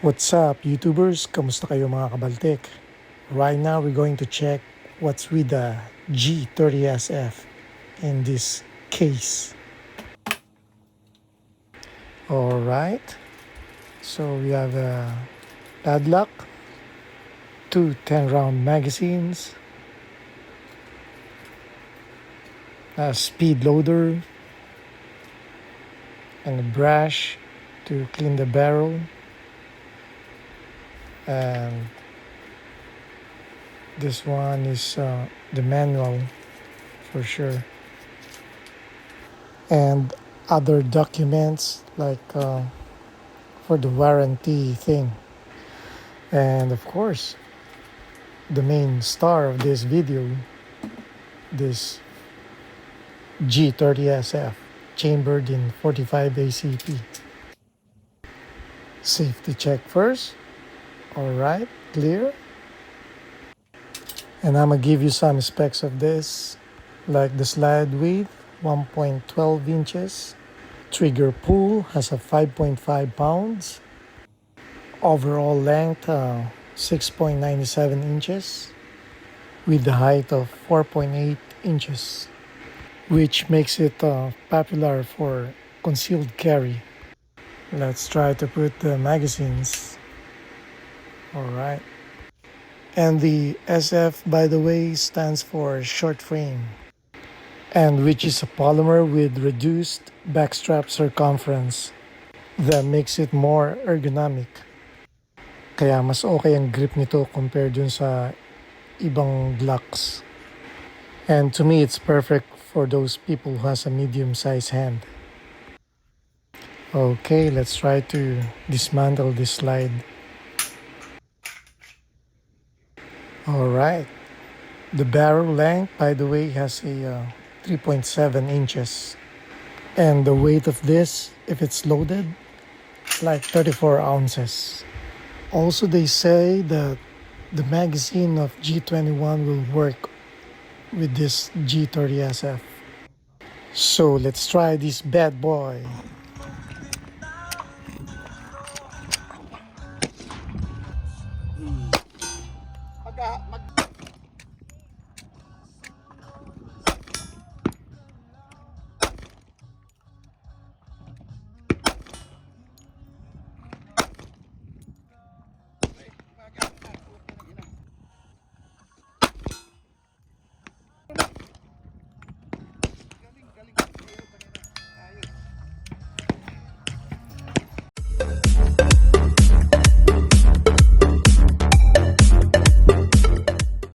What's up, YouTubers? Kamusta kayo mga kabaltek? Right now, we're going to check what's with the G30SF in this case. Alright, so we have a padlock, two 10-round magazines, a speed loader, and a brush to clean the barrel. And this one is the manual for sure, and other documents like for the warranty thing, and of course the main star of this video, this G30SF chambered in 45 ACP. Safety check first. Alright, clear. And I'm gonna give you some specs of this, like the slide width 1.12 inches, trigger pull has a 5.5 pounds, overall length 6.97 inches, with the height of 4.8 inches, which makes it popular for concealed carry. Let's try to put the magazines. Alright. And the SF, by the way, stands for short frame, and which is a polymer with reduced backstrap circumference that makes it more ergonomic. Kaya mas okay ang grip nito compared dun sa ibang Glocks. And to me, it's perfect for those people who has a medium-sized hand. Okay, let's try to dismantle this slide. Alright, the barrel length, by the way, has a 3.7 inches. And the weight of this, if it's loaded, like 34 ounces. Also, they say that the magazine of G21 will work with this G30SF. So let's try this bad boy.